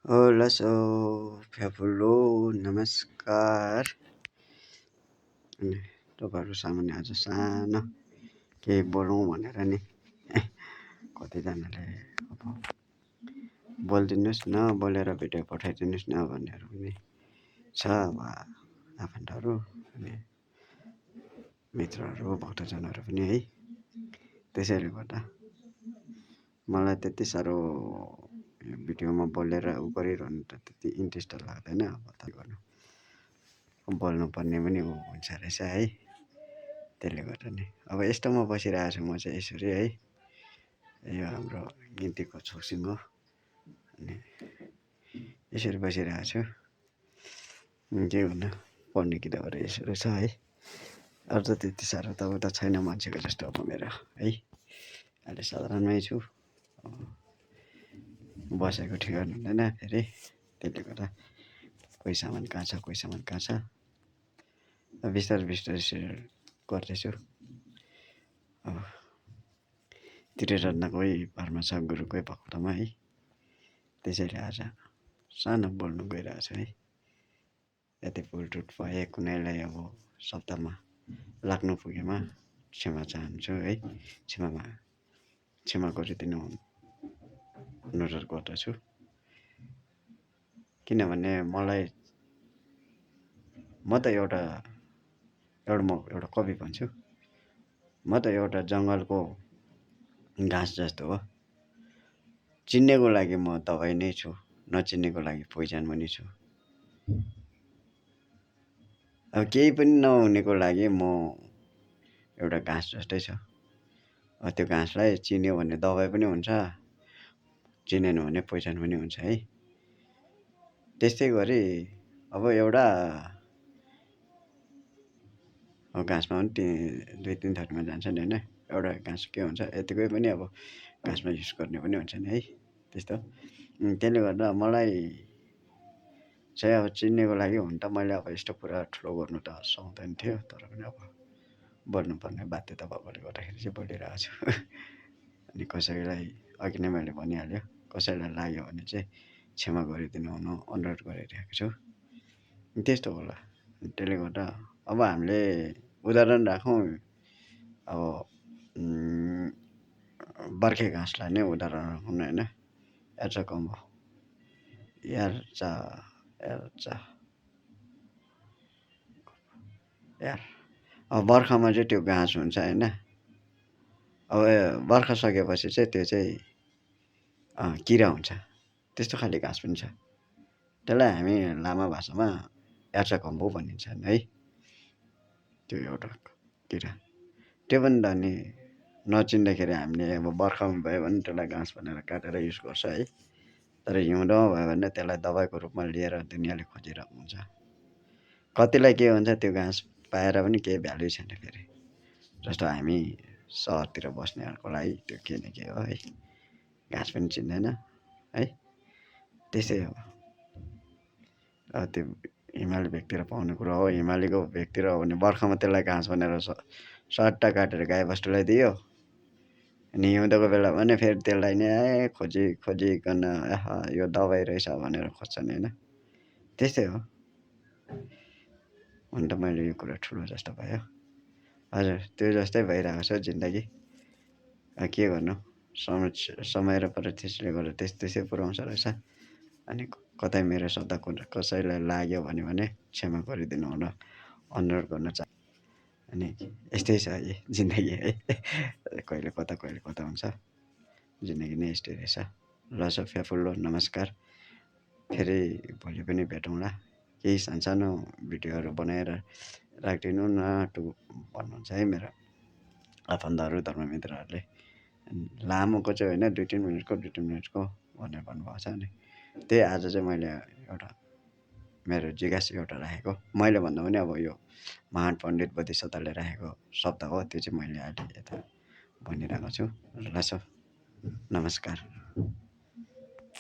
Hola, फ्याफुल्लो नमस्कार। अनि तपाईँहरू सामुन्ने आज सानो केही बोलौँ भनेर नि कतिजनाले अब बोलिदिनुहोस् न, बोलेर भिडियो पठाइदिनुहोस् न भन्नेहरू पनि छ। अब आफन्तहरू अनि मित्रहरू भक्तजनहरू पनि है। त्यसैले गर्दा मलाई त्यति साह्रो भिडियोमा बोलेर गरिरहनु त त्यति इन्ट्रेस्ट लाग्दैन। अब त गर्नु बोल्नुपर्ने पनि हुन्छ रहेछ है। त्यसले गर्दा नि अब यस्तोमा बसिरहेको छु म चाहिँ यसरी है। यो हाम्रो गिन्तीको छेउछिङ हो अनि यसरी बसिरहेको छु। के गर्नु, पढ्ने किताबहरू यसरी छ है। अरू त त्यति साह्रो त उता छैन मान्छेको जस्तो अब मेरो है। अहिले साधारणमै छु, बसेको ठेगान हुँदैन फेरि। त्यसले गर्दा कोही सामान कहाँ छ, कोही सामान कहाँ छ, बिस्तारै बिस्तारै सिरियल गर्दैछु। अब त्रिरत्न कोही भरमा छ गुरुकै भक्तमा है। त्यसैले आज सानो बोल्नु गइरहेको छु है। यदि भुलटुट भए कुनैलाई अब शब्दमा लाग्नु पुगेमा क्षमा चाहन्छु है। क्षमा गरिदिनु अनुरोध गर्दछु। किनभने म त एउटा कवि भन्छु। म त एउटा जङ्गलको घाँस जस्तो हो। चिन्नेको लागि म दबाई नै छु, नचिन्नेको लागि पोइजन पनि छु। अब केही पनि नहुनेको लागि म एउटा घाँस जस्तै छ। त्यो घाँसलाई चिन्यो भने दबाई पनि हुन्छ, चिनेन भने पोइजन पनि हुन्छ है। त्यस्तै गरी अब एउटा घाँसमा पनि दुई तिन थरीमा जान्छ नि होइन। एउटा घाँस के हुन्छ, यतिकै पनि अब घाँसमा युज गर्ने पनि हुन्छ नि है। त्यस्तो त्यसले गर्दा मलाई चाहिँ अब चिन्नेको लागि हुन त मैले अब यस्तो कुरा ठुलो गर्नु त सक्दैन थियो। तर पनि अब बोल्नुपर्ने बाध्यता भएकोले गर्दाखेरि चाहिँ बोलिरहेको छु। अनि कसैलाई अघि नै मैले भनिहाल्यो, कसैलाई लाग्यो भने चाहिँ क्षमा गरिदिनु हुन अनुरोध गरिरहेको छु। त्यस्तो होला। त्यसले गर्दा अब हामीले उदाहरण राखौँ, अब बर्खे घाँसलाई नै उदाहरण राखौँ न होइन। हेर्छ कम्बो हेर्छ यार। अब बर्खामा चाहिँ त्यो घाँस हुन्छ होइन। अब बर्खा सकेपछि चाहिँ त्यो चाहिँ किरा हुन्छ। त्यस्तो खाले घाँस पनि छ। त्यसलाई हामी लामा भाषामा यार्चा कम्बो भनिन्छ है। त्यो एउटा किरा, त्यो पनि त अनि नचिन्दाखेरि हामीले अब बर्खामा भयो भने त्यसलाई घाँस भनेर काटेर युज गर्छ है। तर हिउँदोमा भयो भने त्यसलाई दबाईको रूपमा लिएर दुनियाँले खोजिरहेको हुन्छ। कतिलाई के हुन्छ, त्यो घाँस पाएर पनि केही भ्यालु छैन फेरि। जस्तो हामी सहरतिर बस्नेहरूको लागि त्यो के न के हो है। घाँस पनि चिन्दैन है। त्यसै हो। त्यो हिमाली भेगतिर पाउने कुरा हो। हिमालीको भेगतिर हो भने बर्खामा त्यसलाई घाँस भनेर सट्टा काटेर गाईबस्तुलाई दियो। अनि हिउँदोको बेला भने फेरि त्यसलाई नै खोजिकन यो दबाई रहेछ भनेर खोज्छन् होइन। त्यस्तै हो। हुन त मैले यो कुरा ठुलो जस्तो भयो। हजुर, त्यो जस्तै भइरहेको छ जिन्दगी। के गर्नु, समय र परिस्थितिले गर्दा त्यसै पुऱ्याउँछ रहेछ। अनि कतै मेरो शब्द कसैलाई लाग्यो भने क्षमा गरिदिनु हुन अनुरोध गर्न चाहन्छु। अनि यस्तै छ जिन्दगी है। कहिले कता हुन्छ। जिन्दगी नै यस्तै रहेछ। ल फ्याफुल्लो नमस्कार। फेरि भोलि पनि भेटौँला। केही सानसानो भिडियोहरू बनाएर राखिदिनु न भन्नुहुन्छ है मेरो आफन्तहरू, धर्ममित्रहरूले। लामोको चाहिँ होइन, 2-3 मिनटको भनेर भन्नुभएको छ नि। त्यही आज चाहिँ मैले एउटा मेरो जिज्ञासा एउटा राखेको। मैले भन्दा पनि अब यो महान पण्डित बोधिसत्वले राखेको शब्द हो। त्यो चाहिँ मैले अहिले यता भनिरहेको छु। ल नमस्कार।